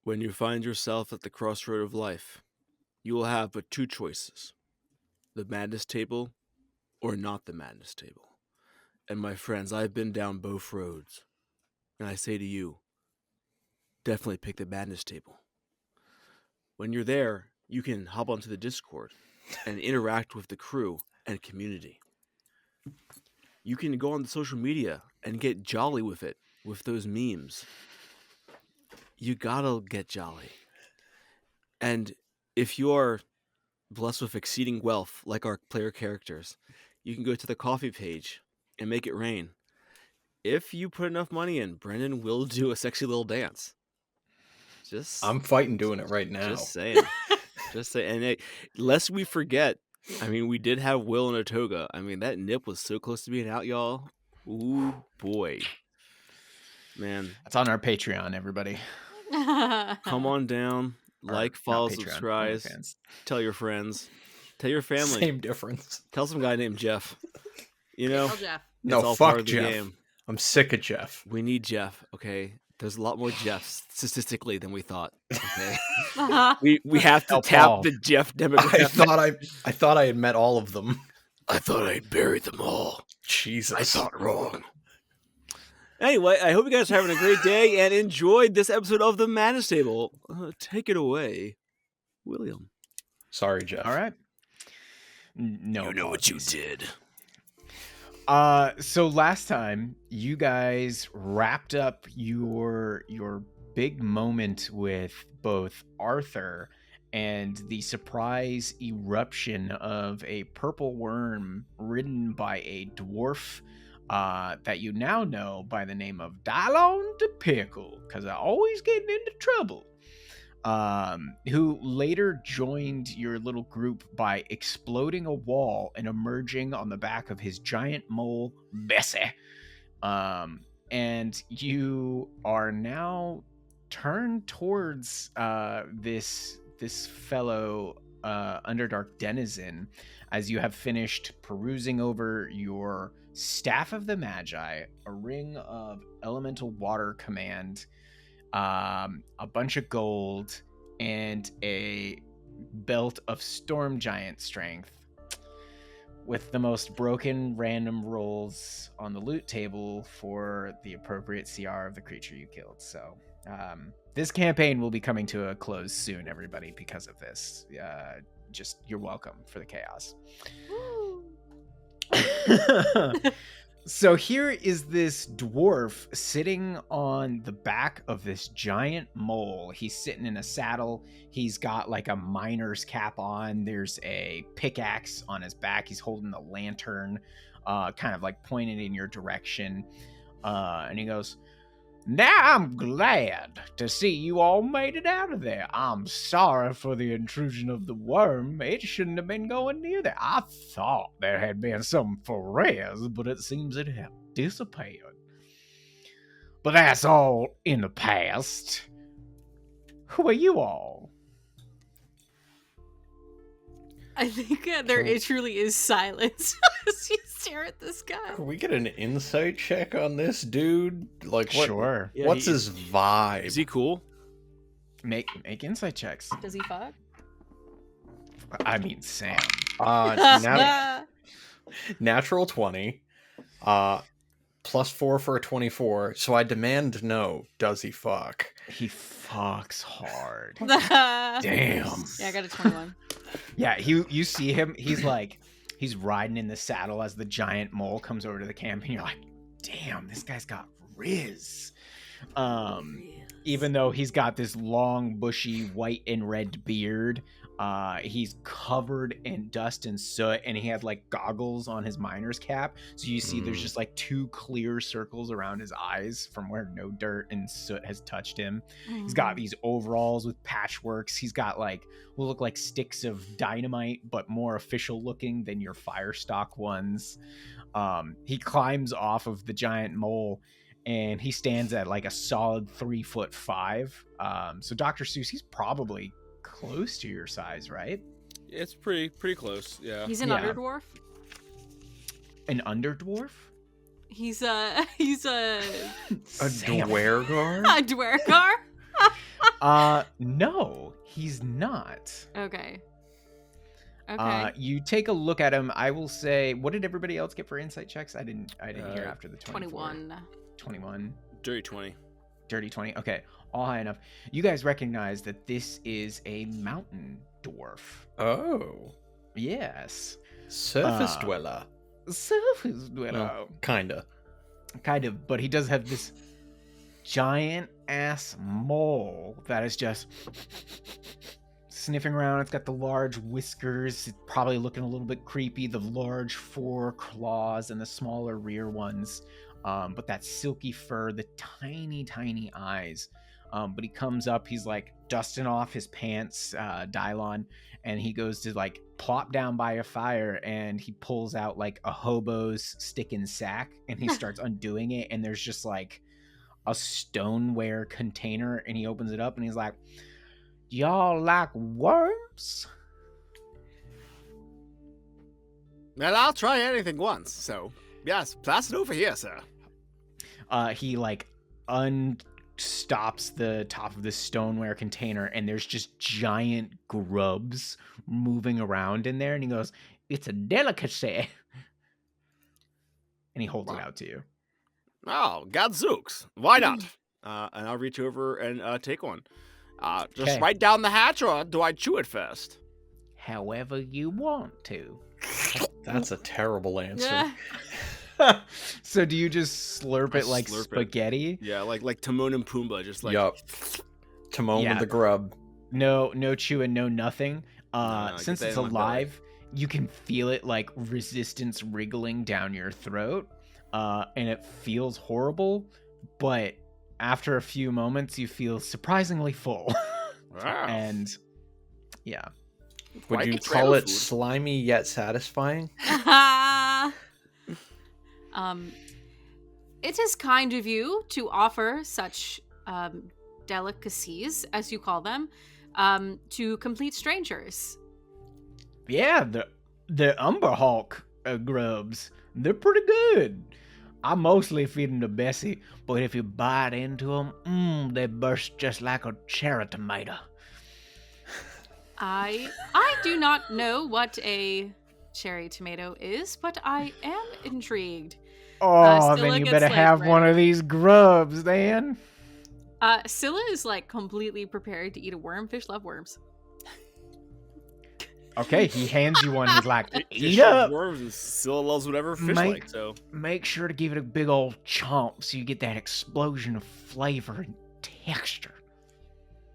When you find yourself at the crossroad of life, you will have but two choices: the madness table or not the madness table. And my friends, I've been down both roads, and I say to you, definitely pick the madness table. When you're there, you can hop onto the Discord and interact with the crew and community. You can go on the social media and get jolly with it, with those memes. You gotta get jolly. And if you're blessed with exceeding wealth, like our player characters, you can go to the coffee page and make it rain. If you put enough money in, Brendan will do a sexy little dance. I'm fighting doing it right now. Just saying. Just saying. And hey, lest we forget, I mean, we did have Will in a toga. I mean, that nip was so close to being out, y'all. Ooh, boy. Man. That's on our Patreon, everybody. Come on down. Like, follow, subscribe. Tell your friends. Tell your family. Same difference. Tell some guy named Jeff. You know? Tell Jeff. No, fuck Jeff. I'm sick of Jeff. We need Jeff, okay? There's a lot more Jeffs statistically than we thought. Okay, we have to tap the Jeff demographic. I thought I had met all of them. I thought I'd buried them all. Jesus, I thought wrong. Anyway, I hope you guys are having a great day and enjoyed this episode of the Madness Table. Take it away, William. Sorry, Jeff. All right. No, you know what you did. So last time you guys wrapped up your big moment with both Arthur and the surprise eruption of a purple worm ridden by a dwarf that you now know by the name of Dylon the Pickle, because I always getting into trouble. Who later joined your little group by exploding a wall and emerging on the back of his giant mole, Bessie. And you are now turned towards this fellow Underdark denizen as you have finished perusing over your Staff of the Magi, a ring of elemental water command, a bunch of gold, and a belt of storm giant strength, with the most broken random rolls on the loot table for the appropriate CR of the creature you killed. So this campaign will be coming to a close soon, everybody, because of this. Just you're welcome for the chaos. So here is this dwarf sitting on the back of this giant mole. He's sitting in a saddle. He's got like a miner's cap on. There's a pickaxe on his back. He's holding a lantern, kind of like pointed in your direction. And he goes, "Now I'm glad to see you all made it out of there. I'm sorry for the intrusion of the worm. It shouldn't have been going near there. I thought there had been some Ferez, but it seems it had disappeared. But that's all in the past. Who are you all?" I think there truly is silence as you stare at this guy. Can we get an insight check on this dude? Like, what? Sure. Yeah, what's his vibe? Is he cool? Make insight checks. Does he fuck? I mean, Sam. Natural 20. +4 for a 24. So I demand no. Does he fuck? He fucks hard. Damn. Yeah, I got a 21. Yeah, you see him. He's riding in the saddle as the giant mole comes over to the camp, and you're like, damn, this guy's got riz. Even though he's got this long, bushy, white and red beard, he's covered in dust and soot, and he has like goggles on his miner's cap. So you see there's just like 2 clear circles around his eyes from where no dirt and soot has touched him. He's got these overalls with patchworks. He's got like will look like sticks of dynamite, but more official looking than your firestock ones. He climbs off of the giant mole, and he stands at like a solid 3'5". So Dr. Seuss, he's probably close to your size, right? It's pretty close, yeah. He's an underdwarf? An underdwarf? He's a dwergar? A dwergar? No, he's not. Okay. Okay. You take a look at him. I will say, what did everybody else get for insight checks? I didn't hear after the 24. 21. Dirty 20. Dirty 20. Okay, all high enough. You guys recognize that this is a mountain dwarf. Oh. Yes. Surface dweller. Surface dweller. Well, kinda. Kind of, but he does have this giant ass mole that is just sniffing around. It's got the large whiskers. It's probably looking a little bit creepy. The large fore claws and the smaller rear ones. But that silky fur, the tiny, tiny eyes. But he comes up, he's like dusting off his pants, Dylon, and he goes to like plop down by a fire and he pulls out like a hobo's stick and sack and he starts undoing it. And there's just like a stoneware container and he opens it up and he's like, y'all like worms? Well, I'll try anything once, so yes, pass it over here, sir. He like unstops the top of this stoneware container and there's just giant grubs moving around in there and he goes, it's a delicacy. And he holds it out to you. Oh, gadzooks. Why not? And I'll reach over and take one. Just Okay. right down the hatch, or do I chew it first? However you want to. That's a terrible answer. Yeah. So do you just slurp I it like slurp it. spaghetti? Yeah, like Timon and Pumbaa, just like... Yup. Timon Yeah. with the grub. No chewing, no nothing. No, Since get it's that in my belly. alive, you can feel it like resistance wriggling down your throat. And it feels horrible, but after a few moments, you feel surprisingly full. Wow. And yeah. Would Quite you the call trail it food. slimy yet satisfying? It is kind of you to offer such delicacies, as you call them, to complete strangers. Yeah, the Umber Hulk grubs, they're pretty good. I mostly feed them to Bessie, but if you bite into them, they burst just like a cherry tomato. I do not know what a cherry tomato is, but I am intrigued. Oh, Scylla then you gets, better like, have one ready. of these grubs, then. Scylla is like completely prepared to eat a worm. Fish love worms. Okay, he hands you one. He's like, Fish eat love up. worms and Scylla loves whatever fish Mate. like, so... Make sure to give it a big old chomp so you get that explosion of flavor and texture.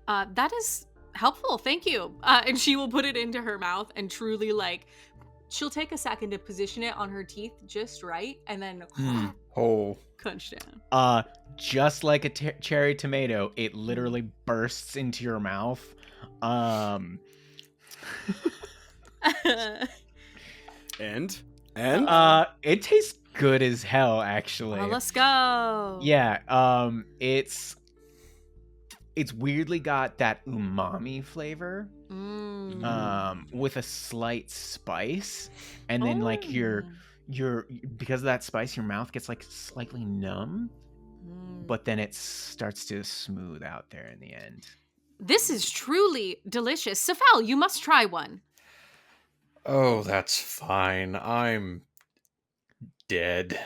That is helpful. Thank you. And she will put it into her mouth and truly like, she'll take a second to position it on her teeth just right, and then Oh. crunch down. Just like a cherry tomato, it literally bursts into your mouth. And? It tastes good as hell, actually. Well, let's go. Yeah, it's weirdly got that umami flavor, with a slight spice, and then like your because of that spice, your mouth gets like slightly numb, but then it starts to smooth out there in the end. This is truly delicious. Safal, you must try one. Oh, that's fine. I'm dead.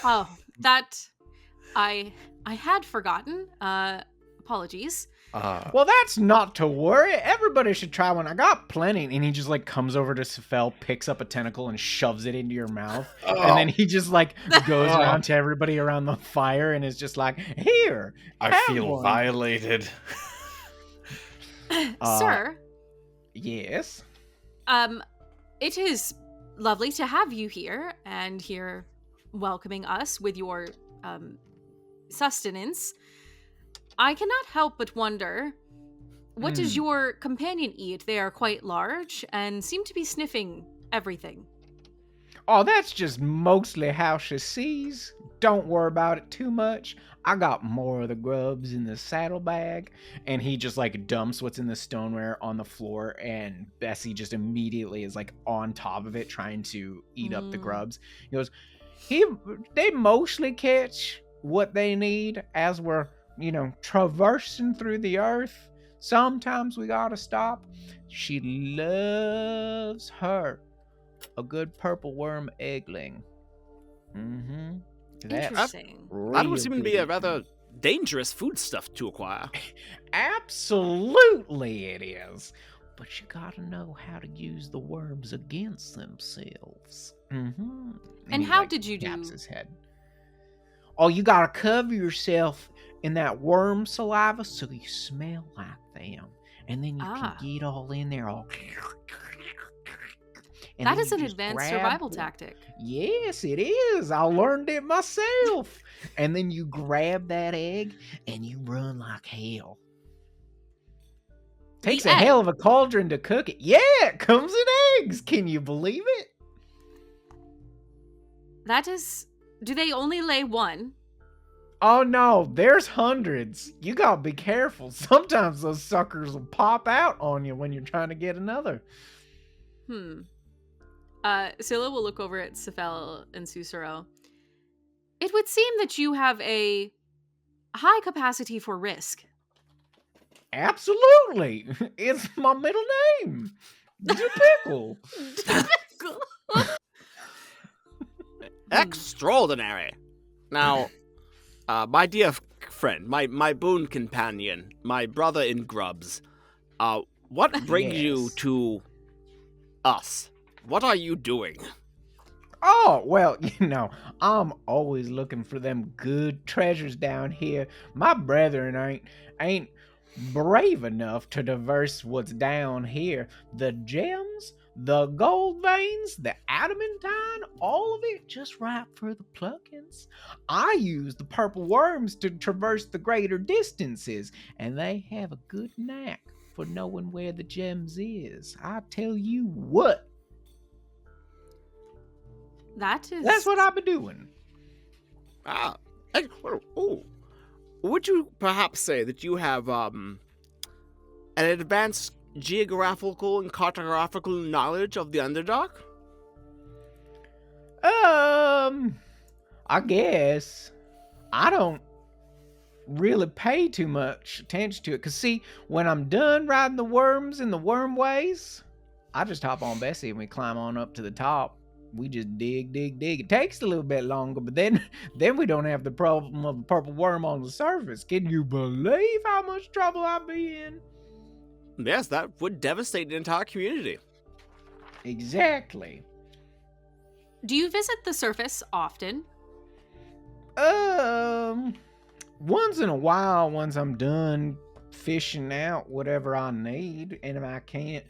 Oh, that I had forgotten. Apologies. Well, that's not to worry. Everybody should try one. I got plenty. And he just like comes over to Safel, picks up a tentacle and shoves it into your mouth. And then he just like goes around to everybody around the fire and is just like, here, I have feel one." violated. Sir, Yes. it is lovely to have you here and here welcoming us with your sustenance. I cannot help but wonder, what does your companion eat? They are quite large and seem to be sniffing everything. Oh, that's just mostly how she sees. Don't worry about it too much. I got more of the grubs in the saddlebag. And he just like dumps what's in the stoneware on the floor, and Bessie just immediately is like on top of it trying to eat up the grubs. He goes, they mostly catch what they need as we're traversing through the earth. Sometimes we gotta stop. She loves her a good purple worm eggling. Mm-hmm. That's Interesting. That would real seem to good be a eating. rather dangerous foodstuff to acquire. Absolutely it is. But you gotta know how to use the worms against themselves. Mm-hmm. And he, how did you taps do? his head. Oh, you gotta cover yourself in that worm saliva so you smell like them. And then you can get all in there all... And That then is you an just advanced grab survival one. tactic. Yes, it is. I learned it myself. And then you grab that egg and you run like hell. Takes a hell of a cauldron to cook it. Yeah, it comes in eggs. Can you believe it? That is... Do they only lay one? Oh no, there's hundreds. You gotta be careful. Sometimes those suckers will pop out on you when you're trying to get another. Scylla will look over at Sefel and Susuro. It would seem that you have a high capacity for risk. Absolutely. It's my middle name. Pickle. Extraordinary. Now, my dear friend, my boon companion, my brother in grubs, what brings you Yes. to us? What are you doing? Oh, well, I'm always looking for them good treasures down here. My brethren ain't brave enough to traverse what's down here. The gems, the gold veins, the adamantine, all of it just right for the pluckings. I use the purple worms to traverse the greater distances, and they have a good knack for knowing where the gems is. I tell you what. That's what I've been doing. Would you perhaps say that you have an advanced geographical and cartographical knowledge of the Underdark? I guess. I don't really pay too much attention to it. Cause see, when I'm done riding the worms in the worm ways, I just hop on Bessie and we climb on up to the top. We just dig. It takes a little bit longer, but then we don't have the problem of a purple worm on the surface. Can you believe how much trouble I'd be in? Yes, that would devastate the entire community. Exactly. Do you visit the surface often? Once in a while, once I'm done fishing out whatever I need, and if I can't,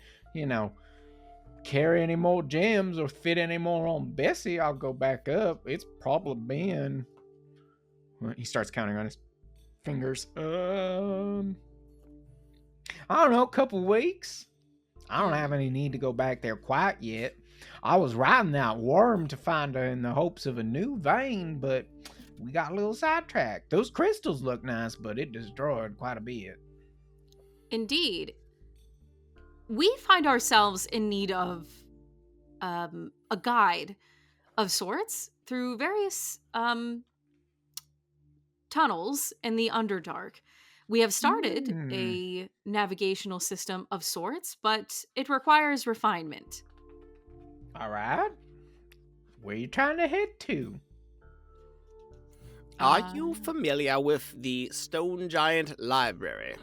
carry any more gems or fit any more on Bessie, I'll go back up. It's probably been... Well, he starts counting on his fingers. I don't know, a couple weeks. I don't have any need to go back there quite yet. I was riding that worm to find her in the hopes of a new vein, but we got a little sidetracked. Those crystals look nice, but it destroyed quite a bit. Indeed. We find ourselves in need of a guide of sorts through various tunnels in the Underdark. We have started a navigational system of sorts, but it requires refinement. All right. Where are you trying to head to? Are you familiar with the Stone Giant Library?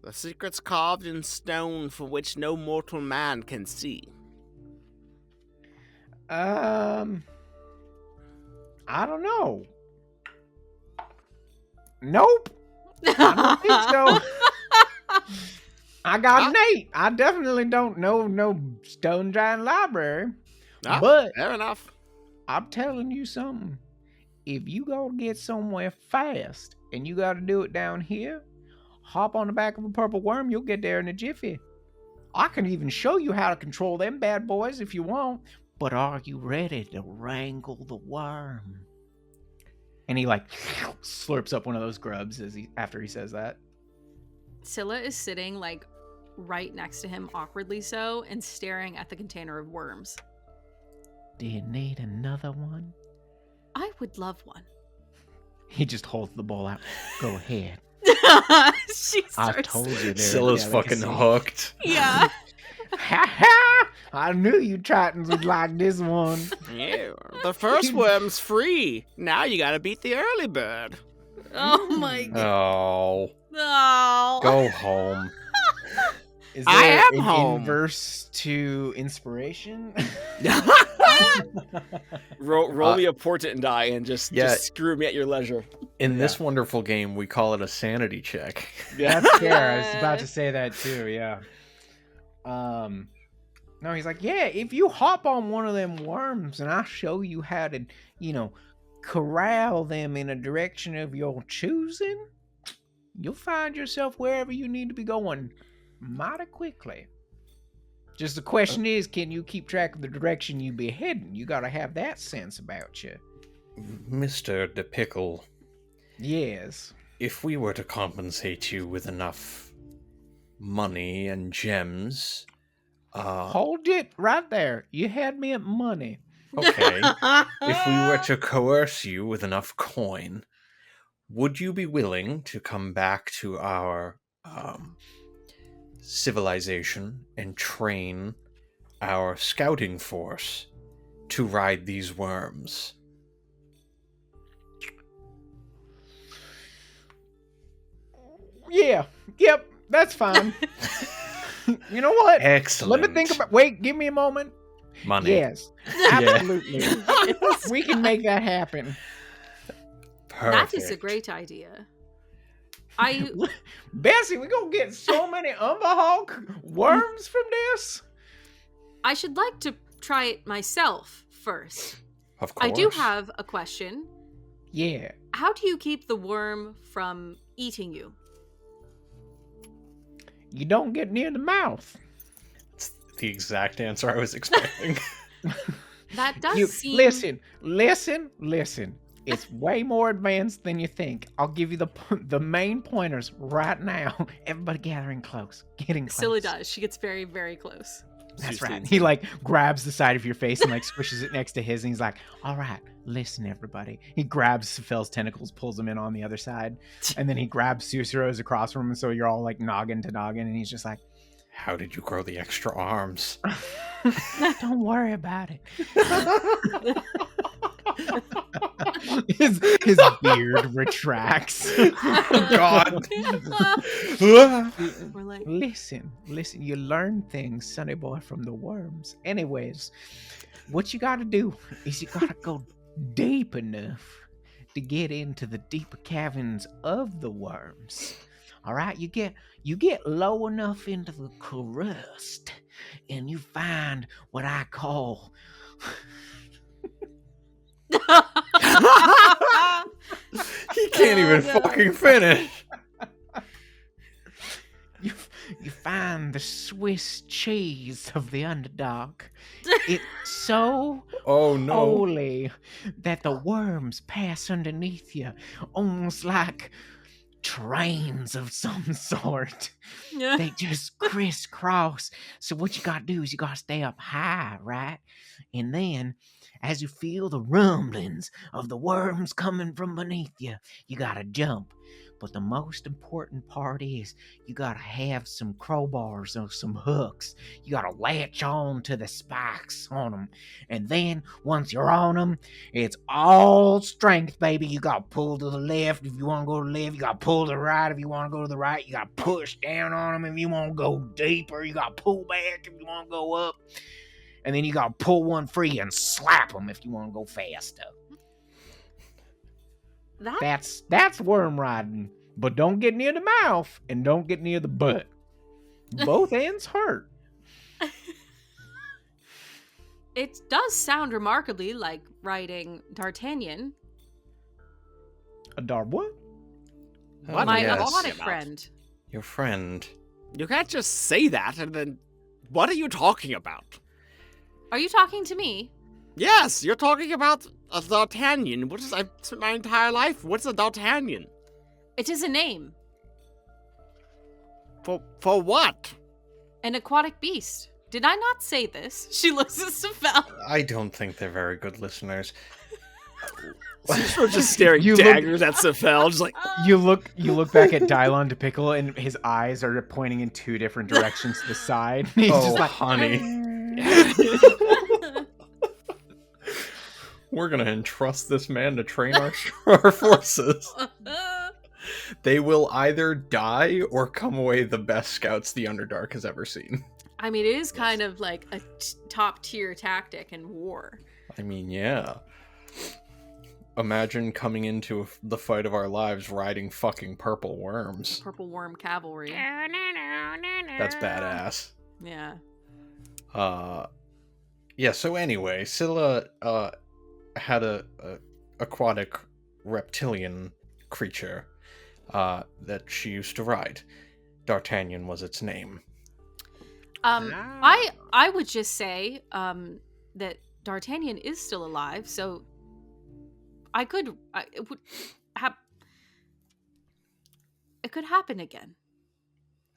The secrets carved in stone for which no mortal man can see. I don't know. Nope. I don't think so. I got Nate. I definitely don't know no Stone Giant Library. But fair enough. I'm telling you something. If you gotta get somewhere fast and you gotta do it down here, hop on the back of a purple worm, you'll get there in a jiffy. I can even show you how to control them bad boys if you want. But are you ready to wrangle the worm? And he slurps up one of those grubs after he says that. Scylla is sitting right next to him, awkwardly so, and staring at the container of worms. Do you need another one? I would love one. He just holds the bowl out. Go ahead. She I starts. told you there. Scylla's fucking hooked. Yeah. Ha ha! I knew you Tritons would like this one. Yeah, the first worm's free. Now you gotta beat the early bird. Oh my god. Oh, Oh. go home. Is I there am an home. inverse to inspiration? Roll me a portent die and just Yeah. screw me at your leisure. In this wonderful game, we call it a sanity check. That's fair. I was about to say that too. Yeah. No, he's like, yeah. If you hop on one of them worms and I show you how to, corral them in a direction of your choosing, you'll find yourself wherever you need to be going mighty quickly. Just the question is, can you keep track of the direction you be heading? You gotta have that sense about you. Mr. De Pickle, Yes. if we were to compensate you with enough money and gems, Hold it right there. You had me at money. okay, if we were to coerce you with enough coin, would you be willing to come back to our civilization and train our scouting force to ride these worms? Yeah. Yep. That's fine. You know what? Excellent. Let me think about. Wait, give me a moment. money. Yes, absolutely. We can make that happen. Perfect. That is a great idea. Bessie, we gonna get so many Umberhawk worms from this. I should like to try it myself first. Of course. I do have a question. Yeah. How do you keep the worm from eating you? You don't get near the mouth. It's the exact answer I was expecting. That does seem... Listen. It's way more advanced than you think. I'll give you the main pointers right now. Everybody gathering close. Getting close. Scylla does. She gets very, very close. That's right. He grabs the side of your face and squishes it next to his, and he's like, "All right, listen, everybody." He grabs Phil's tentacles, pulls them in on the other side, and then he grabs Susuro's across from him, so you're all noggin to noggin, and he's just like, How did you grow the extra arms? "Don't worry about it." his beard retracts. God. We're like, Listen, you learn things, sonny boy, from the worms. Anyways, what you gotta do is you gotta go deep enough to get into the deeper caverns of the worms. All right, you get low enough into the crust, and you find what I call He can't even no. fucking finish. you find the Swiss cheese of the Underdark. It's so Oh no. holy that the worms pass underneath you, almost like trains of some sort. They just crisscross. So what you gotta do is you gotta stay up high, right? And then as you feel the rumblings of the worms coming from beneath you, you gotta jump. But the most important part is you gotta have some crowbars or some hooks. You gotta latch on to the spikes on them. And then once you're on them, it's all strength, baby. You gotta pull to the left if you wanna go to the left. You gotta pull to the right if you wanna go to the right. You gotta push down on them if you wanna go deeper. You gotta pull back if you wanna go up. And then you gotta pull one free and slap them if you wanna go faster. That's worm riding. But don't get near the mouth and don't get near the butt. Both ends hurt. It does sound remarkably like riding D'Artagnan, A dar what? What? my yes. aquatic friend. Your friend. You can't just say that and then... What are you talking about? Are you talking to me? Yes, you're talking about a D'Artagnan. What is... I've spent my entire life... What's a D'Artagnan? It is a name. For what? An aquatic beast. Did I not say this? She looks at Safel. I don't think they're very good listeners. Cicero just staring You look- daggers at Safel, just like, You look back at Dylon to Pickle, and his eyes are pointing in two different directions to the side. He's Oh, just like, honey. We're gonna entrust this man to train our forces. They will either die or come away the best scouts the Underdark has ever seen. I mean, it is kind of like a top tier tactic in war. I mean, yeah. Imagine coming into the fight of our lives riding fucking purple worms. Purple worm cavalry. That's badass. Yeah. Yeah, so anyway, Scylla had a aquatic reptilian creature that she used to ride. D'Artagnan was its name. I would just say that D'Artagnan is still alive, so it could happen again.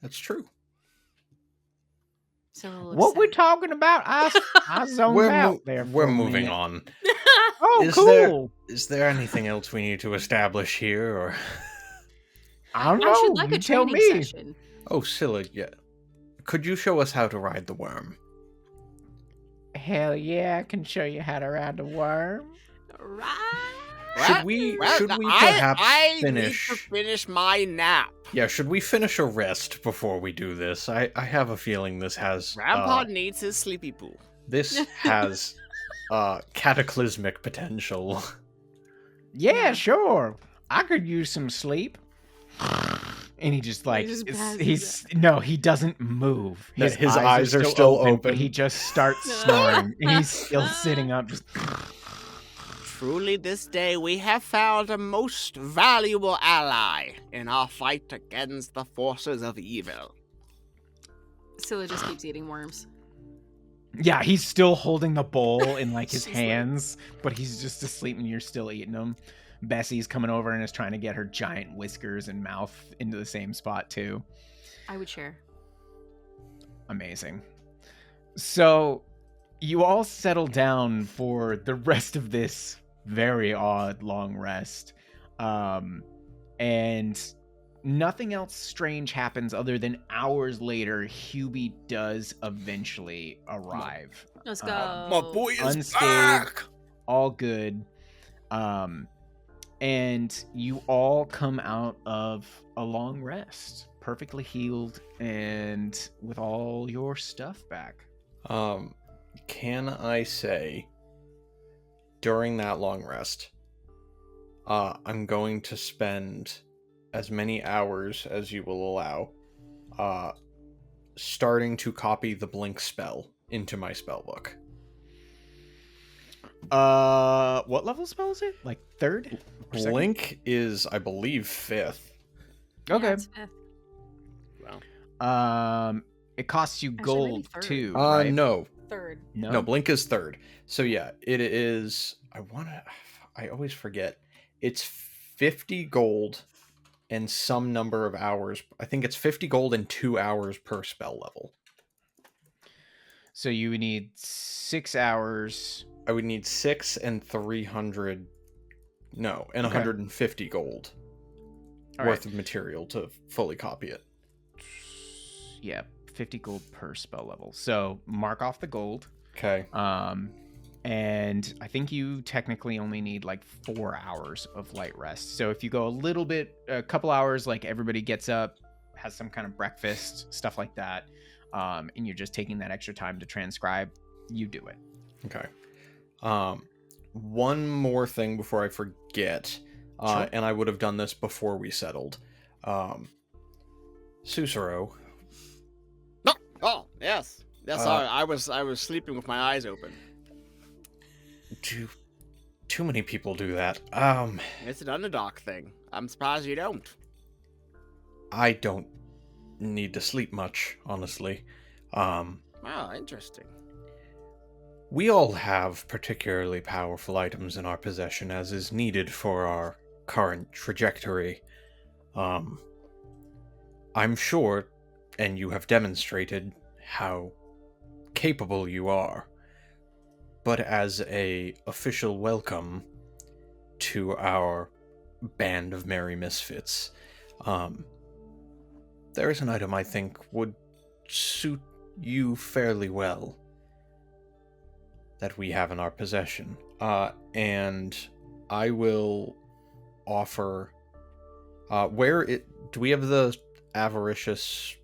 That's true. So it what looks we're sad. talking about? I zoned out there. We're for a moving minute. on. Oh, Is cool. Is there anything else we need to establish here, or? I don't know. I should like you a tell training me. session. Oh, Scylla, yeah. Could you show us how to ride the worm? Hell yeah, I can show you how to ride a worm. Right. Should we perhaps I finish? need to finish my nap. Yeah, should we finish a rest before we do this? I have a feeling this has Grandpa needs his sleepy pool. this has cataclysmic potential. Yeah, sure. I could use some sleep. And he just like just passes he doesn't move. His eyes are still open. but he just starts snoring and he's still sitting up. Just... Truly this day we have found a most valuable ally in our fight against the forces of evil. Scylla just keeps eating worms. Yeah, he's still holding the bowl in like his She's like- hands, but he's just asleep and you're still eating them. Bessie's coming over and is trying to get her giant whiskers and mouth into the same spot too. I would share. Amazing. So you all settle down for the rest of this very odd long rest. And nothing else strange happens other than hours later, Hubie does eventually arrive. Let's go. My boy is Unscathed. back! All good. And you all come out of a long rest, perfectly healed and with all your stuff back. Can I say during that long rest, I'm going to spend as many hours as you will allow, starting to copy the blink spell into my spellbook. What level spell is it? Like third? Or second? Blink is, I believe, 5th. Yeah, Okay. it's fifth. It costs you Actually, gold maybe third. too, right? No. Third. No, Blink is 3rd. So yeah, it is, I always forget. It's 50 gold and some number of hours. I think it's 50 gold and 2 hours per spell level. So you would need 6 hours. I would need 6 and 300, no, and Okay. 150 gold All worth right. of material to fully copy it. Yeah, 50 gold per spell level. So mark off the gold. Okay. And I think you technically only need like 4 hours of light rest. So if you go a couple hours, like everybody gets up, has some kind of breakfast, stuff like that, and you're just taking that extra time to transcribe, you do it. Okay. One more thing before I forget, Sure. and I would have done this before we settled. Susuro, Oh, yes. Yes, sorry. I was sleeping with my eyes open. too many people do that. It's an Underdark thing. I'm surprised you don't. I don't need to sleep much, honestly. Oh, interesting. We all have particularly powerful items in our possession, as is needed for our current trajectory. I'm sure, and you have demonstrated how capable you are, but as a official welcome to our band of merry misfits. There is an item I think would suit you fairly well that we have in our possession. And I will offer... do we have the avaricious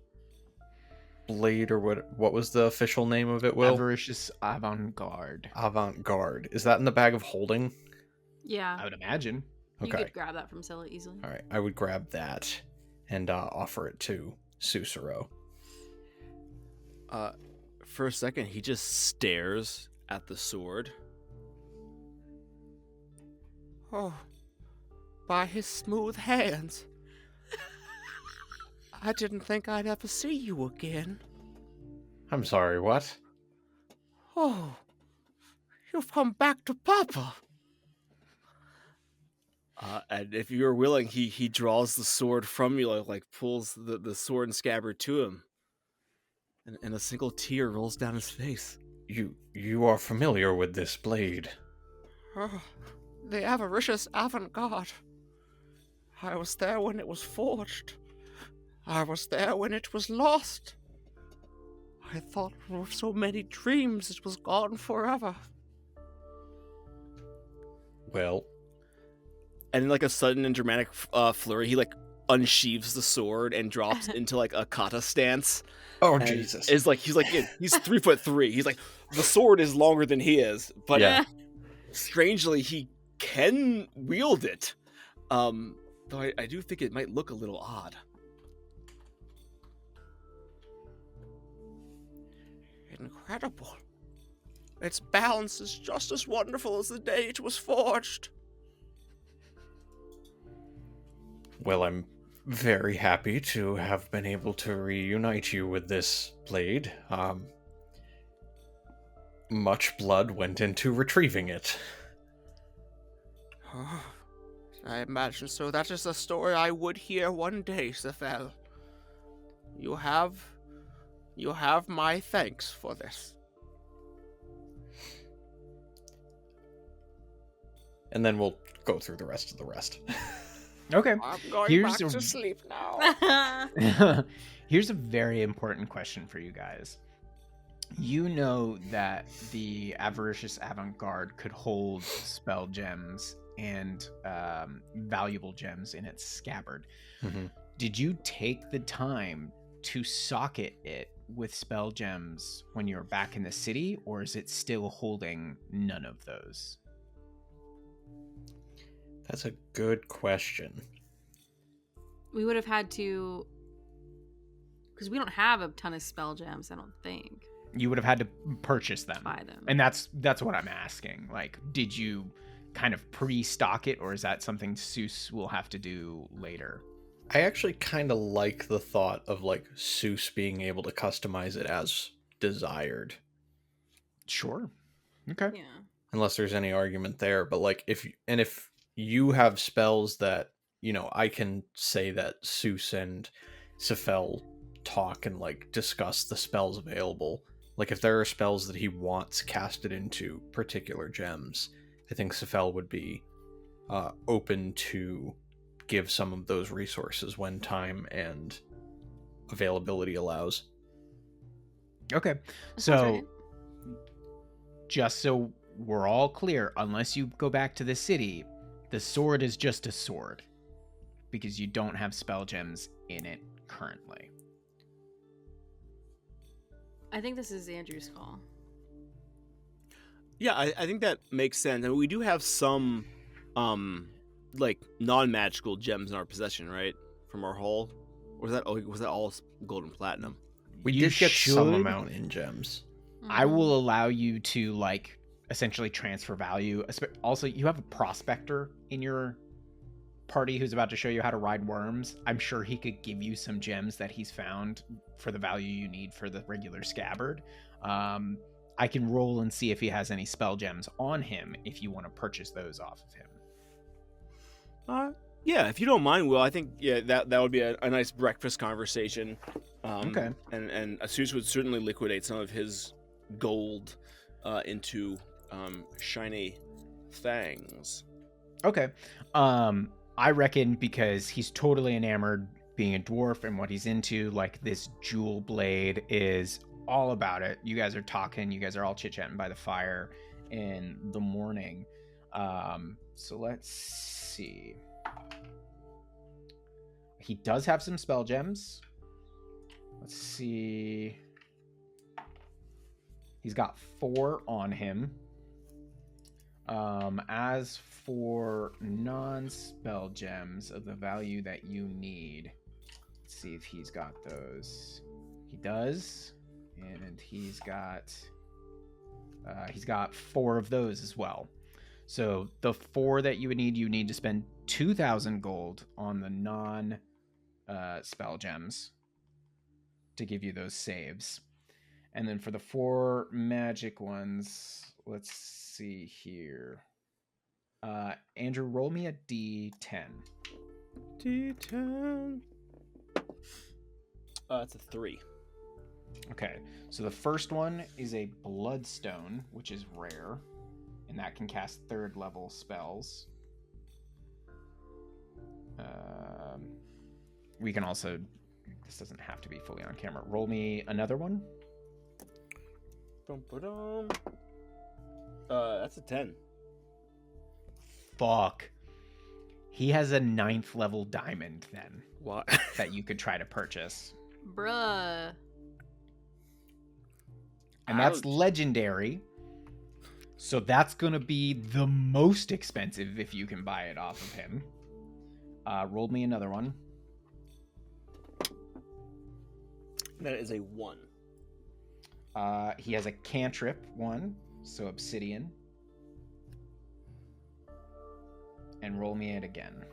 blade, or what was the official name of it, Will? Avaricious avant-garde. Avant-garde. Is that in the bag of holding? Yeah. I would imagine. You Okay. could grab that from Scylla easily. All right, I would grab that and offer it to Susuro. For a second, he just stares at the sword. Oh, by his smooth hands. I didn't think I'd ever see you again. I'm sorry, what? Oh, you've come back to Papa. And if you're willing, he draws the sword from you, like pulls the sword and scabbard to him. And a single tear rolls down his face. You are familiar with this blade. Oh, the avaricious avant-garde. I was there when it was forged. I was there when it was lost. I thought with so many dreams it was gone forever. Well, And in like a sudden and dramatic flurry, he like unsheaves the sword and drops into like a kata stance. oh And Jesus. he's 3'3". He's like, the sword is longer than he is, but Yeah. strangely he can wield it. Though I do think it might look a little odd. Incredible. Its balance is just as wonderful as the day it was forged. Well, I'm very happy to have been able to reunite you with this blade. Much blood went into retrieving it. I imagine so. That is a story I would hear one day, Sefel. You have my thanks for this. And then we'll go through the rest of the rest. Okay. I'm going Here's back a- to sleep now. Here's a very important question for you guys. You know that the avaricious avant-garde could hold spell gems and valuable gems in its scabbard. Mm-hmm. Did you take the time to socket it with spell gems when you were back in the city, or is it still holding none of those? That's a good question. We would have had to, because we don't have a ton of spell gems, I don't think. You would have had to purchase them. Buy them. And that's what I'm asking. Like, did you kind of pre-stock it, or is that something Seuss will have to do later? I actually kind of like the thought of like Seuss being able to customize it as desired. Sure. Okay. Yeah. Unless there's any argument there, but like if you have spells that, you know, I can say that Seuss and Sefel talk and like discuss the spells available. Like if there are spells that he wants casted into particular gems, I think Sefel would be open to give some of those resources when time and availability allows. Okay. That sounds So, right. just so we're all clear, unless you go back to the city, the sword is just a sword because you don't have spell gems in it currently. I think this is Andrew's call. Yeah, I think that makes sense. I mean, we do have some, like non-magical gems in our possession, right? From our haul, or was that all gold and platinum? We You did get some should. amount in gems. I Mhm. will allow you to like essentially transfer value. Also, you have a prospector in your party who's about to show you how to ride worms. I'm sure he could give you some gems that he's found for the value you need for the regular scabbard. I can roll and see if he has any spell gems on him if you want to purchase those off of him. Yeah, if you don't mind, Will, I think that would be a nice breakfast conversation. Okay. And Asus would certainly liquidate some of his gold into shiny fangs. Okay. I reckon because he's totally enamored being a dwarf and what he's into, like this jewel blade is all about it. You guys are talking, you guys are all chit-chatting by the fire in the morning. So let's see. He does have some spell gems. Let's see. He's got 4 on him. As for non-spell gems of the value that you need, let's see if he's got those. He does, and he's got 4 of those as well. So the 4 that you would need, you need to spend 2,000 gold on the non-spell gems to give you those saves. And then for the 4 magic ones, let's see here. Andrew, roll me a D10. D10. It's a 3. Okay, so the first one is a bloodstone, which is rare, and that can cast 3rd level spells. We can also, this doesn't have to be fully on camera. Roll me another one. That's a 10. Fuck. He has a 9th level diamond then. What? That you could try to purchase. Bruh. And that's Ouch. legendary. So that's going to be the most expensive if you can buy it off of him. Roll me another one. That is a 1. He has a cantrip one, so obsidian. And roll me it again.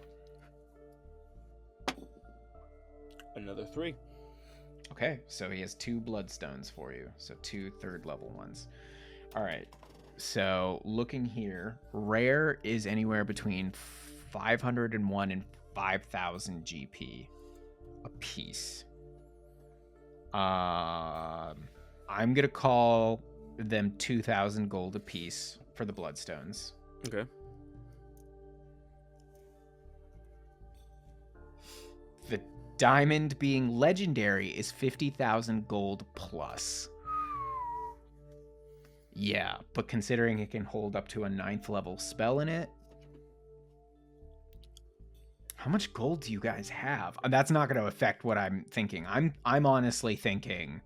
Another 3. Okay, so he has 2 bloodstones for you. So 2 3rd level ones. All right. So looking here, rare is anywhere between 501 and 5,000 GP a piece. I'm gonna call them 2,000 gold a piece for the bloodstones. Okay. The diamond being legendary is 50,000 gold plus. Yeah, but considering it can hold up to a 9th level spell in it, how much gold do you guys have? That's not going to affect what I'm thinking. I'm honestly thinking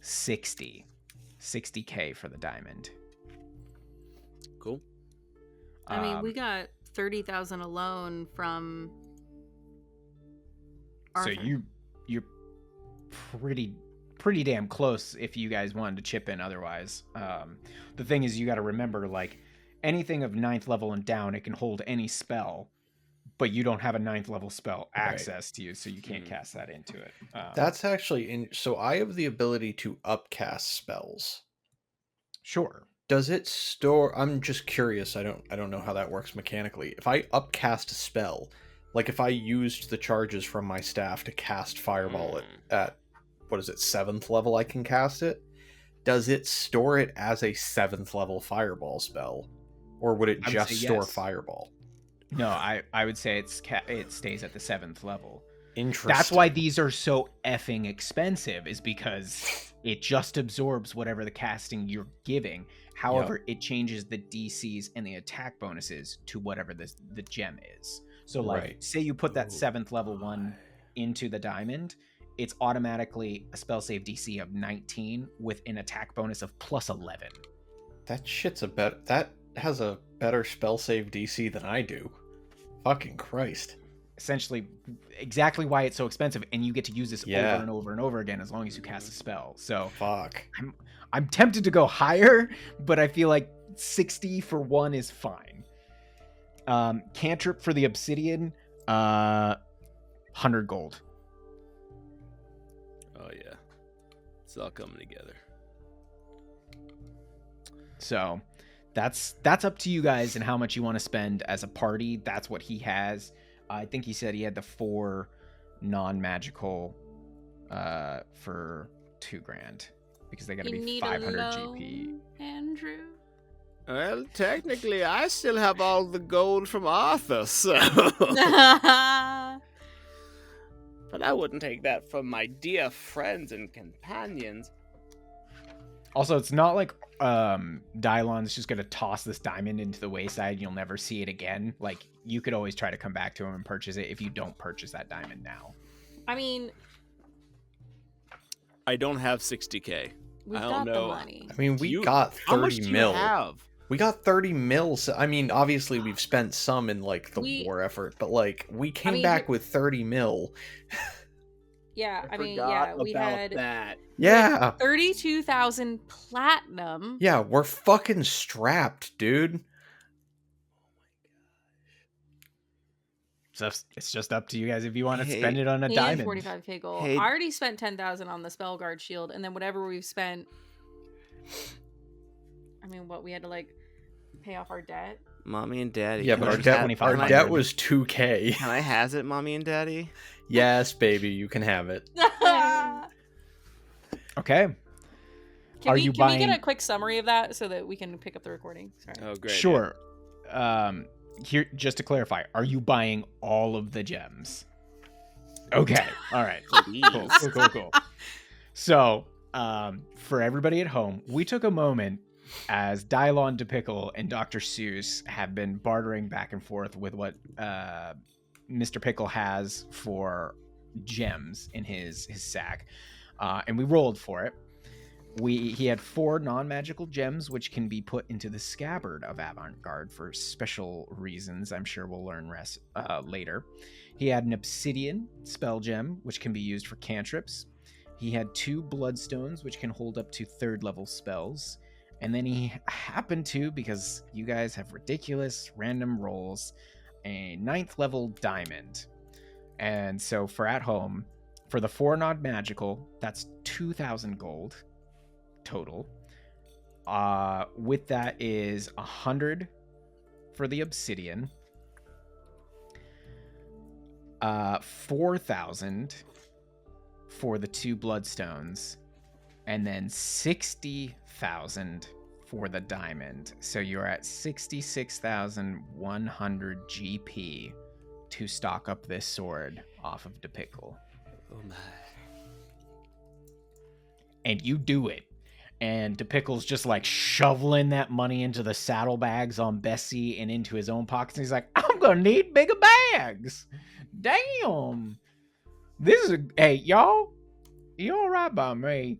60k for the diamond. Cool. I mean, we got 30,000 alone from Arthur. So you're pretty damn close if you guys wanted to chip in otherwise. The thing is, you got to remember, like, anything of 9th level and down, it can hold any spell, but you don't have a 9th level spell access to you, so you can't cast that into it. That's actually so I have the ability to upcast spells. Sure. Does it store? I'm just curious. I don't know how that works mechanically. If I upcast a spell, like if I used the charges from my staff to cast Fireball at what is it, 7th level, I can cast it. Does it store it as a 7th level Fireball spell, or would it just store yes. Fireball? No, I would say it stays at the 7th level. Interesting. That's why these are so effing expensive, is because it just absorbs whatever the casting you're giving. However, it changes the DCs and the attack bonuses to whatever the gem is. So, like, say you put that 7th level one into the diamond, it's automatically a spell save DC of 19 with an attack bonus of plus 11. That shit's that has a better spell save DC than I do. Fucking Christ. Essentially, exactly why it's so expensive, and you get to use this over and over and over again as long as you cast a spell. So, fuck. I'm tempted to go higher, but I feel like 60 for one is fine. Cantrip for the obsidian, 100 gold. Oh yeah, it's all coming together. So that's up to you guys and how much you want to spend as a party. That's what he has. I think he said he had the 4 non-magical for $2,000 because they got to be 500 GP. Andrew. Well, technically, I still have all the gold from Arthur, so. But I wouldn't take that from my dear friends and companions. Also, it's not like Dylon's just gonna toss this diamond into the wayside and you'll never see it again. Like, you could always try to come back to him and purchase it if you don't purchase that diamond now. I mean, I don't have 60K. we've I don't got the know. money. I mean, we You- got How much 30 do you mil. have? We got 30 mil. So, I mean, obviously we've spent some in like the We- war effort, but like we came mean, back with 30 mil. Yeah, I mean, forgot yeah, we about had that. Yeah. 32,000 platinum. Yeah, we're fucking strapped, dude. So it's just up to you guys if you want to Hey, spend it on a And diamond. 45k gold. Hey. I already spent 10,000 on the spell guard shield, and then whatever we've spent. I mean, what we had to like pay off our debt. Mommy and Daddy. Yeah, can but I our just debt, have- our 2,500. debt was 2K. Can I has it, Mommy and Daddy? Yes, baby, you can have it. Okay. Can Are we you can we buying- get a quick summary of that so that we can pick up the recording? Sorry. Oh, great. Sure. Here, just to clarify, are you buying all of the gems? Okay. All right. Cool. So, for everybody at home, we took a moment as Dylon DePickle and Dr. Seuss have been bartering back and forth with what Mr. Pickle has for gems in his sack, and we rolled for it. He had 4 non-magical gems, which can be put into the scabbard of Avant-Garde for special reasons. I'm sure we'll learn later. He had an obsidian spell gem, which can be used for cantrips. He had 2 bloodstones, which can hold up to 3rd level spells. And then he happened to, because you guys have ridiculous random rolls, a 9th level diamond. And so for at home, for the 4 non-magical, that's 2,000 gold total. With that is 100 for the obsidian, 4,000 for the 2 bloodstones, and then 60,000 for the diamond. So you're at 66,100 GP to stock up this sword off of DePickle. Oh my. And you do it. And DePickle's just like shoveling that money into the saddlebags on Bessie and into his own pockets. And he's like, I'm gonna need bigger bags. Damn. This is hey, y'all. You all right by me?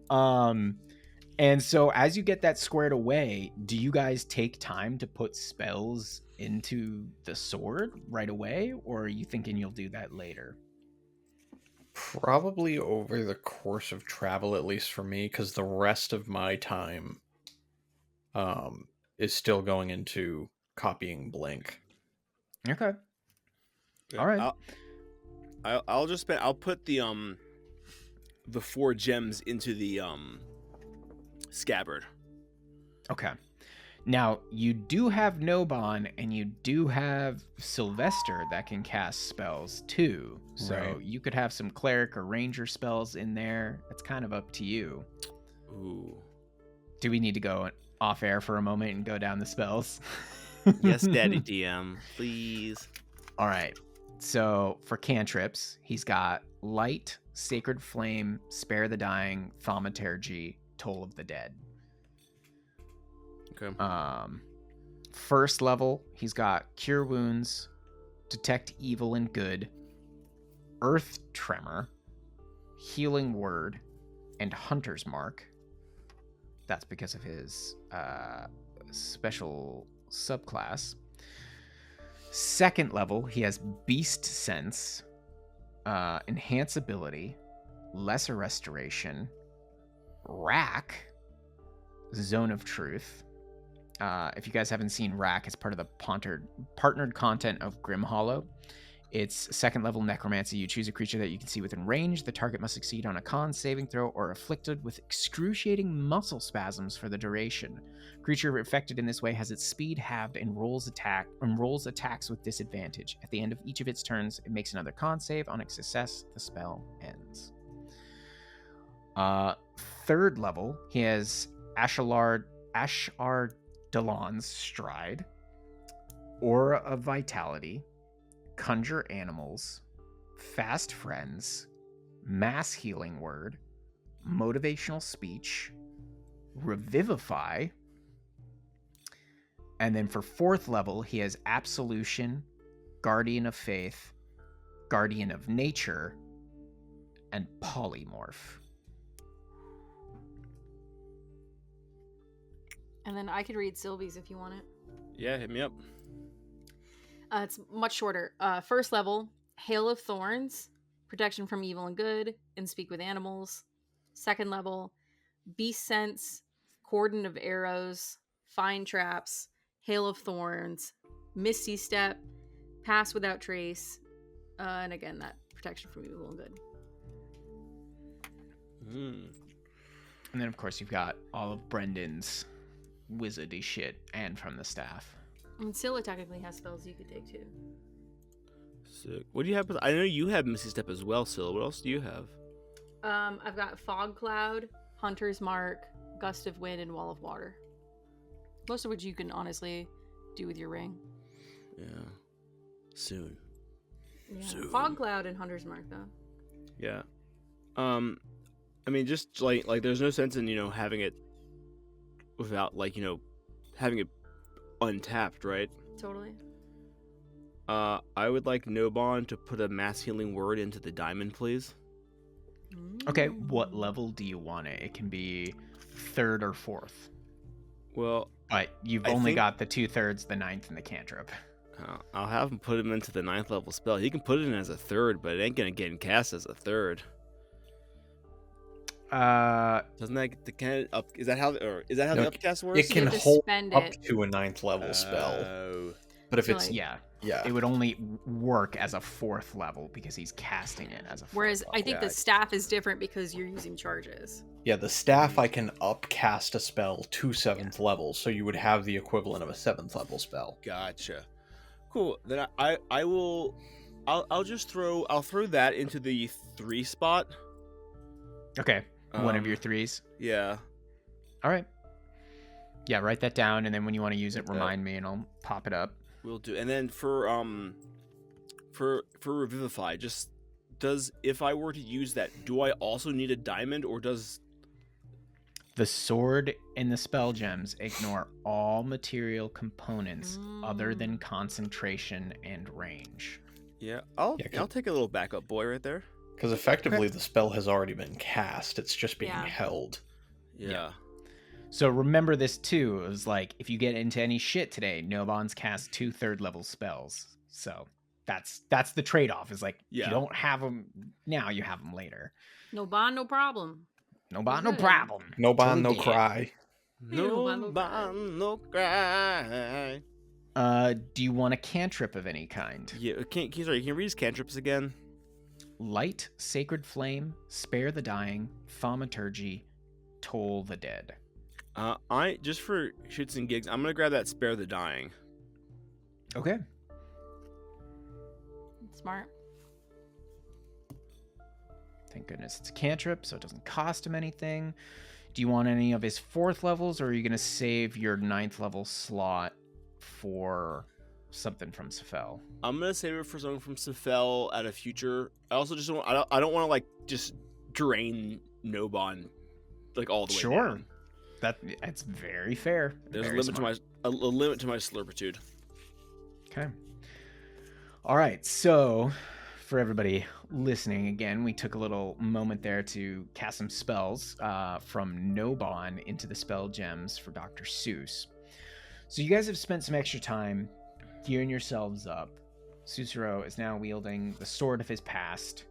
And so as you get that squared away, do you guys take time to put spells into the sword right away, or are you thinking you'll do that later? Probably over the course of travel, at least for me, because the rest of my time is still going into copying Blink. Okay. All right. I'll just spend. I'll put the 4 gems into the scabbard. Okay. Now, you do have Nobon and you do have Sylvester that can cast spells too. So Right. you could have some cleric or ranger spells in there. It's kind of up to you. Ooh. Do we need to go off air for a moment and go down the spells? Yes, Daddy DM, please. All right. So for cantrips, he's got Light, Sacred Flame, Spare the Dying, Thaumaturgy, Toll of the Dead. Okay. First level, he's got Cure Wounds, Detect Evil and Good, Earth Tremor, Healing Word, and Hunter's Mark. That's because of his special subclass. Second level, he has Beast Sense, Enhance Ability, Lesser Restoration, Rack, Zone of Truth. If you guys haven't seen Rack, it's part of the partnered content of Grim Hollow. It's second level necromancy. You choose a creature that you can see within range. The target must succeed on a con saving throw or afflicted with excruciating muscle spasms for the duration. Creature affected in this way has its speed halved and rolls attacks with disadvantage. At the end of each of its turns, it makes another con save. On its success, the spell ends. 3rd level, he has Ashardalon's Stride, Aura of Vitality, Conjure Animals, Fast Friends, Mass Healing Word, Motivational Speech, Revivify, and then for 4th level, he has Absolution, Guardian of Faith, Guardian of Nature, and Polymorph. And then I could read Sylvie's if you want it. Yeah, hit me up. It's much shorter. 1st level, Hail of Thorns, protection from evil and good, and speak with animals. 2nd level, Beast Sense, Cordon of Arrows, Fine Traps, Hail of Thorns, Misty Step, Pass Without Trace, and again, that protection from evil and good. And then, of course, you've got all of Brendan's wizardy shit and from the staff. And Scylla technically has spells you could take too. Sick. What do you have? I know you have Misty Step as well, Scylla. What else do you have? I've got Fog Cloud, Hunter's Mark, Gust of Wind, and Wall of Water. Most of which you can honestly do with your ring. Yeah. Soon. Yeah. Soon. Fog Cloud and Hunter's Mark though. Yeah. I mean, just like there's no sense in, having it without, having it untapped, right? Totally. I would like Nobon to put a Mass Healing Word into the diamond, please. Okay, what level do you want it? It can be 3rd or 4th. Well, But you've I only think- got the 2/3, the 9th, and the cantrip. I'll have him put him into the 9th level spell. He can put it in as a 3rd, but it ain't gonna get cast as a 3rd. Doesn't that get the can up? Is that how the upcast works? It can have to hold spend up it. to a 9th level spell. Oh. But if So, it's like- Yeah, it would only work as a 4th level because he's casting it as a 4th Whereas level. I think Yeah. the staff is different because you're using charges. yeah, the staff I can upcast a spell to 7th level, so you would have the equivalent of a 7th level spell. Gotcha. Cool. Then I'll throw that into the 3 spot. Okay, one of Um, your 3s. Yeah. All right. Yeah, write that down, and then when you want to use it, Write that. remind me, and I'll pop it up. Will do. And then for Revivify, if I were to use that, do I also need a diamond, or does The sword and the spell gems ignore all material components other than concentration and range. I'll Yeah, I'll take a little backup boy right there. Because effectively the spell has already been cast, it's just being Yeah. held. Yeah. So remember this too. It was like, if you get into any shit today, Nobon's cast 2 3rd level spells. So that's the trade-off. Is like, Yeah. you don't have them now, you have them later. No bond, no problem. No Good. problem. No bond, no Totally. cry. No bond, no cry. Do you want a cantrip of any kind? Yeah, can you read his cantrips again? Light, Sacred Flame, Spare the Dying, Thaumaturgy, Toll the Dead. I just for shits and gigs, I'm gonna grab that Spare the Dying. Okay. Smart. Thank goodness it's a cantrip, so it doesn't cost him anything. Do you want any of his 4th levels, or are you going to save your 9th level slot for something from Sefel? I'm gonna save it for something from Sefel at a future. I also just don't. I don't want to just drain Nobon all the way. Sure. Down. That's very fair. There's Very a limit smart. to a limit to my slurpitude. Okay. All right. So, for everybody listening again, we took a little moment there to cast some spells from Nobon into the spell gems for Dr. Seuss. So you guys have spent some extra time gearing yourselves up. Susuro is now wielding the sword of his past.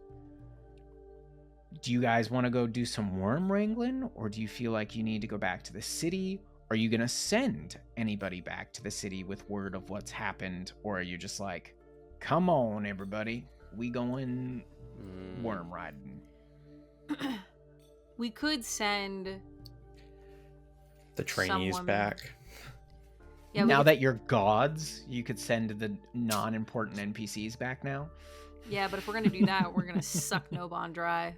Do you guys want to go do some worm wrangling, or do you feel like you need to go back to the city? Are you going to send anybody back to the city with word of what's happened, or are you just like, come on, everybody, we going worm riding? We could send. The trainees Someone- back. Yeah, we Now could- that you're gods, you could send the non-important NPCs back now. Yeah, but if we're gonna do that, we're gonna suck Nobon dry.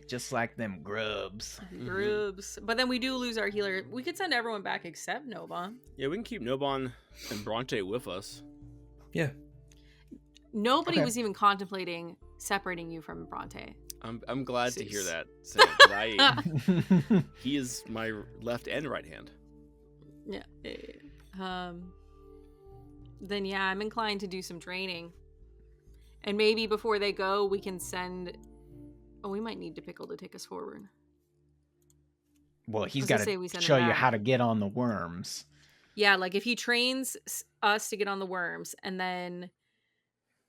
Just like them grubs. Grubs. But then we do lose our healer. We could send everyone back except Nobon. Yeah, we can keep Nobon and Bronte with us. Yeah. Nobody Okay. was even contemplating separating you from Bronte. I'm glad to hear Zeus. that, Sam, 'cause he is my left and right hand. Yeah. Then yeah, I'm inclined to do some training. And maybe before they go, we can send... Oh, we might need to Pickle to take us forward. Well, he's was gonna got say we to send him show you back. how to get on the worms. Yeah, like if he trains us to get on the worms, and then...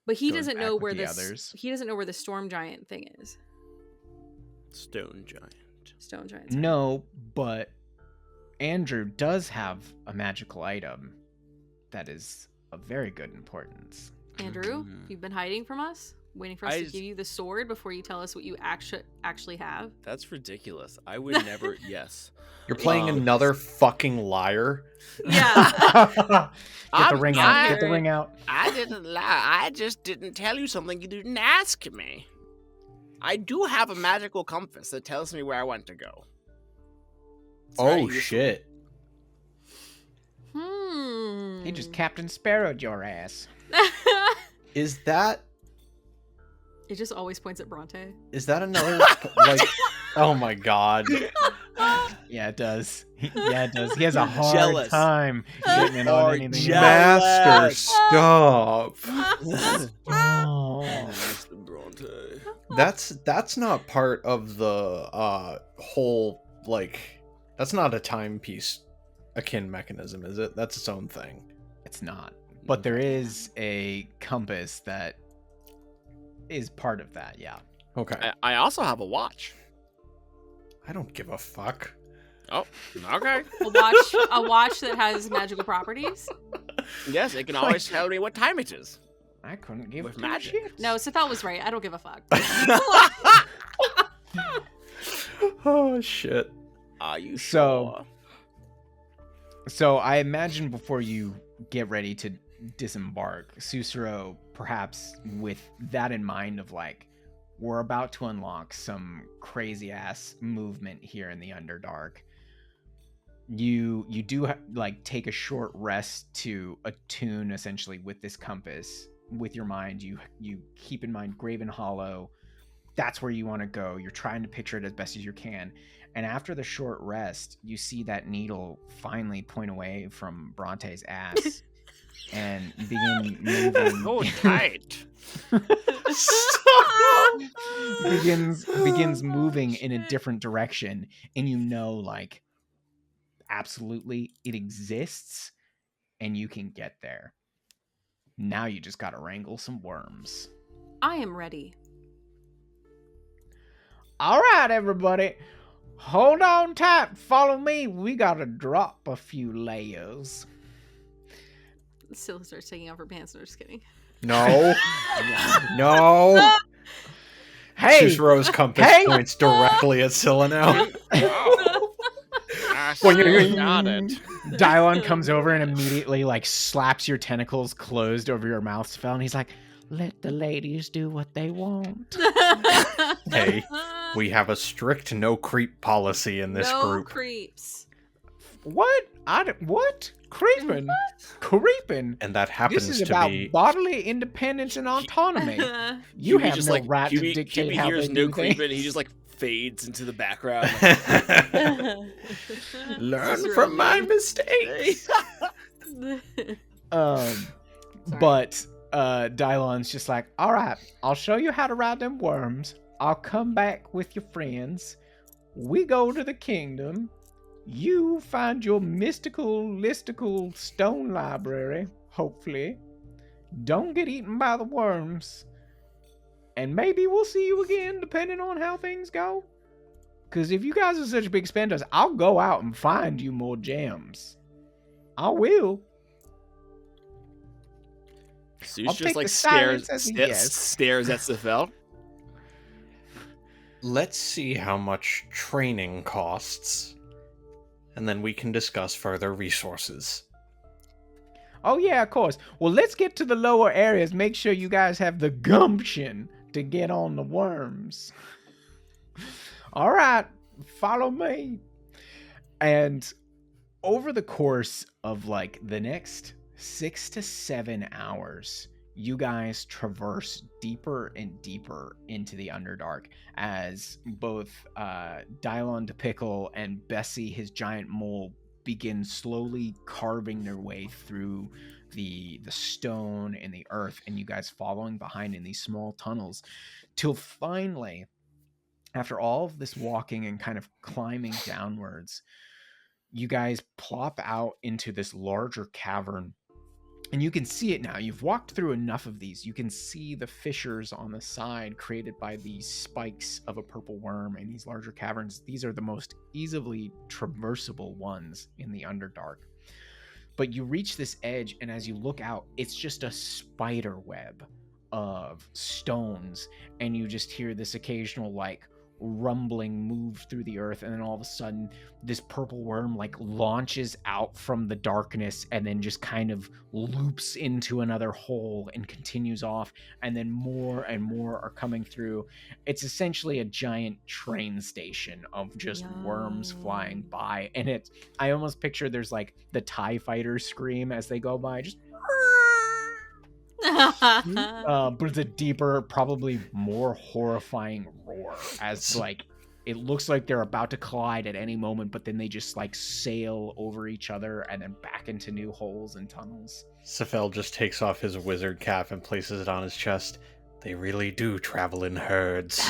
But he Goes doesn't back know with where the this... others. He doesn't know where the storm giant thing is. Stone giant. Stone giant. sorry. No, but Andrew does have a magical item that is of very good importance. Andrew, you've been hiding from us? Waiting for us to give you the sword before you tell us what you actually have? That's ridiculous. I would never. Yes. You're playing another fucking liar. Yeah. Get the ring out. Get the ring out. I didn't lie. I just didn't tell you something you didn't ask me. I do have a magical compass that tells me where I want to go. It's very Oh useful. shit. He just Captain Sparrowed your ass. Is that It just always points at Bronte. another like oh my god. Yeah, it does. Yeah, it does. He has a hard Jealous. time getting in on Hard anything. jealous. Master, stop. Oh. Mr. Bronte. That's not part of the whole like that's not a timepiece akin mechanism, is it? That's its own thing. It's not. But there is a compass that is part of that, yeah. Okay. I also have a watch. I don't give a fuck. Oh, okay. A watch that has magical properties? Yes, it can always tell me what time it is. I couldn't give With two magic. shits. No, Sethal was right. I don't give a fuck. Oh shit. Are you So- sure? So I imagine before you get ready to disembark, Susuro, perhaps with that in mind of like, we're about to unlock some crazy ass movement here in the Underdark. You do like take a short rest to attune essentially with this compass with your mind. You keep in mind Graven Hollow. That's where you want to go. You're trying to picture it as best as you can. And after the short rest, you see that needle finally point away from Bronte's ass and begin moving. Oh, tight. begins moving in a different direction, and you know, like, absolutely it exists and you can get there. Now you just gotta wrangle some worms. I am ready. All right, everybody, hold on tight, follow me. We gotta drop a few layers. Scylla starts taking off her pants. No, just kidding. No. No. Hey, Susuro's compass Hey! points directly at Scylla now. I When still you're- got it. Dylon comes over and immediately like slaps your tentacles closed over your mouth spell, and he's like, "Let the ladies do what they want." Hey, we have a strict no creep policy in this no group. creeps. What? What? Creeping? Creeping? And that happens This is to about be bodily independence and autonomy. You Huey have just, no like, right to Huey dictate how hears they no do creeping. things. He just like fades into the background. learn Cicero from my meme. mistakes. But Dylon's just like, all right, I'll show you how to ride them worms. I'll come back with your friends. We go to the kingdom. You find your listical stone library, hopefully. Don't get eaten by the worms. And maybe we'll see you again, depending on how things go. Because if you guys are such big spenders, I'll go out and find you more gems. I will. Zeus I'll just take like the silence stares as a yes. stares at Sethel. Let's see how much training costs, and then we can discuss further resources. Oh, yeah, of course. Well, let's get to the lower areas. Make sure you guys have the gumption to get on the worms. All right, follow me. And over the course of like the next 6 to 7 hours, you guys traverse deeper and deeper into the Underdark as both Dylon DePickle and Bessie, his giant mole, begin slowly carving their way through the stone and the earth, and you guys following behind in these small tunnels, till finally, after all of this walking and kind of climbing downwards, you guys plop out into this larger cavern. And you can see it now. You've walked through enough of these. You can see the fissures on the side created by these spikes of a purple worm in these larger caverns. These are the most easily traversable ones in the Underdark. But you reach this edge, and as you look out, it's just a spider web of stones. And you just hear this occasional, like, rumbling move through the earth, and then all of a sudden this purple worm like launches out from the darkness and then just kind of loops into another hole and continues off, and then more and more are coming through. It's essentially a giant train station of just worms flying by, and I almost picture there's like the TIE fighters scream as they go by, just but it's a deeper, probably more horrifying roar, as like it looks like they're about to collide at any moment, but then they just like sail over each other and then back into new holes and tunnels. Safel just takes off his wizard cap and places it on his chest. They really do travel in herds.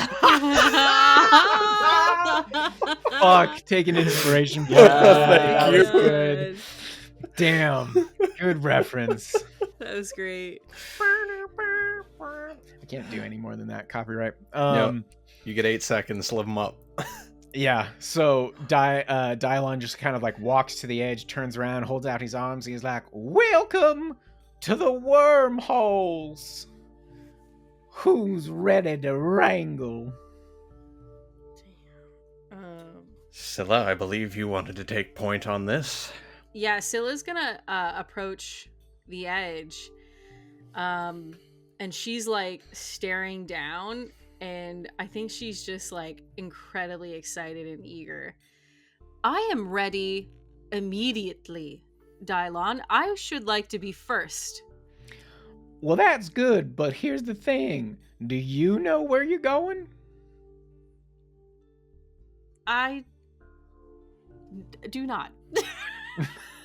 Fuck, taking inspiration. Thank you. That was good. Damn, good reference. That was great. I can't do any more than that. Copyright. Yep. You get 8 seconds. Live them up. Yeah. So Dylon just kind of like walks to the edge, turns around, holds out his arms. He's like, "Welcome to the wormholes. Who's ready to wrangle?" Scylla, I believe you wanted to take point on this. Yeah, Scylla's gonna approach the edge, and she's like staring down, and I think she's just like incredibly excited and eager. I am ready immediately, Dylon. I should like to be first. Well, that's good, but here's the thing. Do you know where you're going? I do not.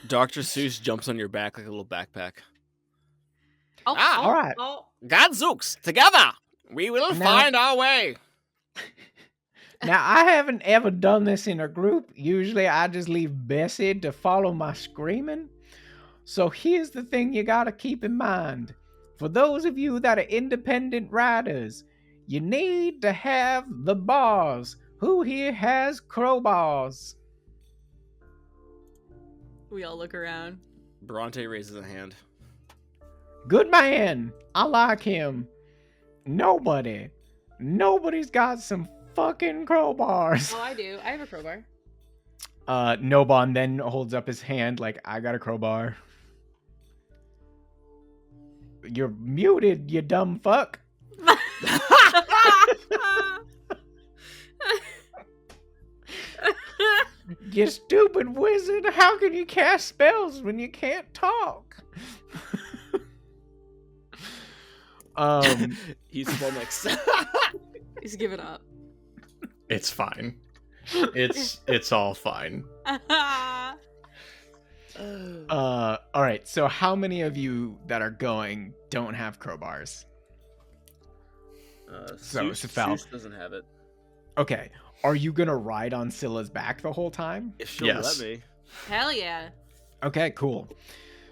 Dr. Seuss jumps on your back like a little backpack. Oh, all right. Oh. Gadzooks, together, we will find our way. Now, I haven't ever done this in a group. Usually I just leave Bessie to follow my screaming. So here's the thing you gotta keep in mind. For those of you that are independent riders, you need to have the bars. Who here has crowbars? We all look around. Bronte raises a hand. Good man. I like him. Nobody's got some fucking crowbars. Oh, I do. I have a crowbar. Nobon then holds up his hand like, I got a crowbar. You're muted, you dumb fuck. You stupid wizard. How can you cast spells when you can't talk? He's flummoxed. He's given up. It's fine. It's all fine. All right. So how many of you that are going don't have crowbars? Seuss doesn't have it. Okay. Are you gonna ride on Scylla's back the whole time? If she'll let me. Hell yeah. Okay, cool.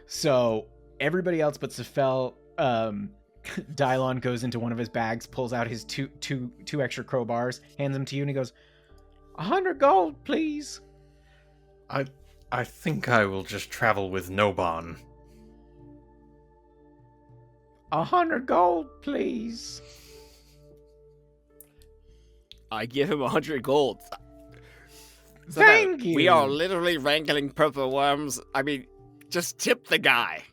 So everybody else but Safel, Dylon goes into one of his bags, pulls out his two extra crowbars, hands them to you, and he goes, 100 gold, please. I think I will just travel with Nobon. 100 gold, please. I give him 100 gold. So Thank you. We are literally wrangling purple worms. I mean, just tip the guy.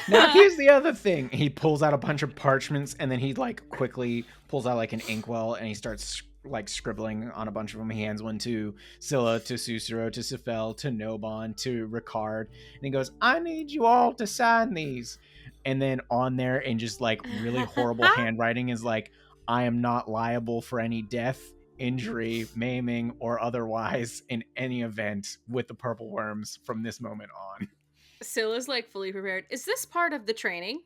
Now here's the other thing. He pulls out a bunch of parchments, and then he like quickly pulls out like an inkwell, and he starts like scribbling on a bunch of them. He hands one to Scylla, to Susuro, to Sifel, to Nobon, to Ricard, and he goes, "I need you all to sign these." And then on there, in just like really horrible handwriting, is like, "I am not liable for any death, injury, maiming, or otherwise in any event with the purple worms from this moment on." Scylla's like fully prepared. Is this part of the training?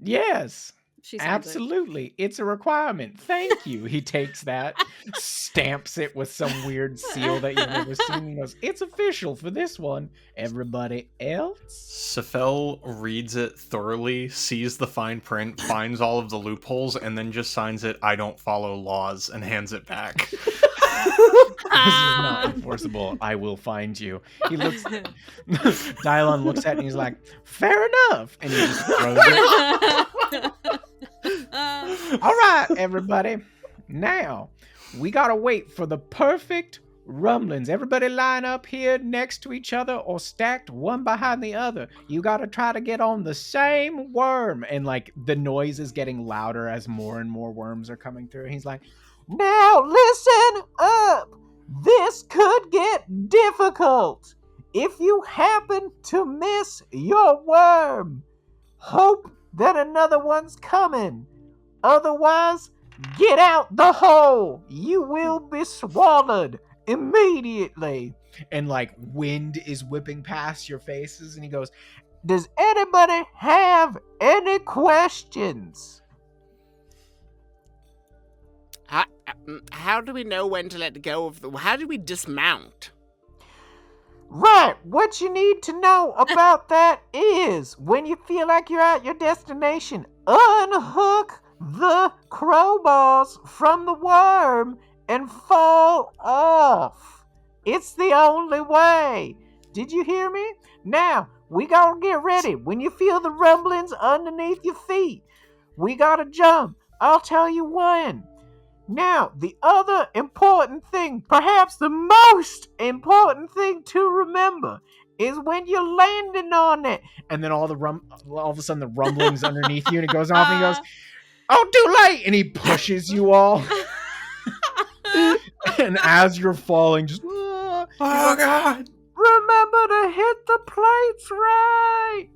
Yes, She signs it. absolutely. It's a requirement. Thank you. He takes that, stamps it with some weird seal that you've never seen, and goes, "It's official for this one. Everybody else?" Sifel reads it thoroughly, sees the fine print, finds all of the loopholes, and then just signs it, "I don't follow laws," and hands it back. This is not enforceable. I will find you. He looks. Dylon looks at it and he's like, "Fair enough," and he just throws it. All right, everybody. Now we gotta wait for the perfect rumblings. Everybody line up here next to each other or stacked one behind the other. You gotta try to get on the same worm. And like the noise is getting louder as more and more worms are coming through. And he's like, "Now listen up. This could get difficult. If you happen to miss your worm, hope that another one's coming. Otherwise, get out the hole. You will be swallowed immediately." And like wind is whipping past your faces, and he goes, "Does anybody have any questions?" How do we know when to let go of the... How do we dismount? Right, what you need to know about that is when you feel like you're at your destination, unhook the crowbars from the worm and fall off. It's the only way. Did you hear me? Now, we gotta get ready. When you feel the rumblings underneath your feet, we gotta jump. I'll tell you when. Now, the other important thing, perhaps the most important thing to remember, is when you're landing on it. And then all of a sudden the rumblings underneath you, and it goes off, and he goes, "Oh, too late!" And he pushes you all. And as you're falling, just, Oh, God. "Remember to hit the plates right."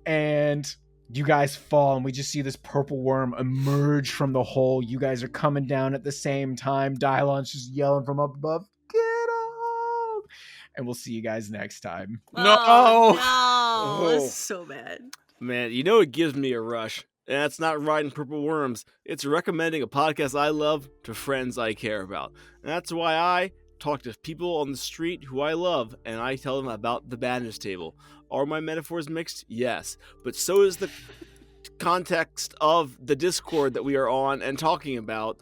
And you guys fall, and we just see this purple worm emerge from the hole. You guys are coming down at the same time. Dylon's just yelling from up above, "Get off!" And we'll see you guys next time. No. Oh, no. It's so bad. Man, you know it gives me a rush. And that's not riding purple worms. It's recommending a podcast I love to friends I care about. And that's why I talk to people on the street who I love, and I tell them about the Madness Table. Are my metaphors mixed? Yes. But so is the context of the Discord that we are on and talking about.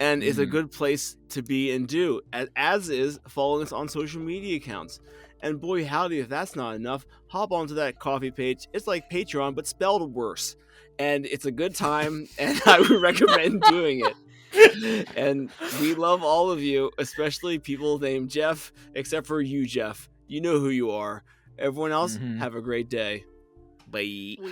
And it's a good place to be and do, as is following us on social media accounts. And boy, howdy, if that's not enough, hop onto that coffee page. It's like Patreon, but spelled worse. And it's a good time, and I would recommend doing it. And we love all of you, especially people named Jeff, except for you, Jeff. You know who you are. Everyone else, have a great day. Bye.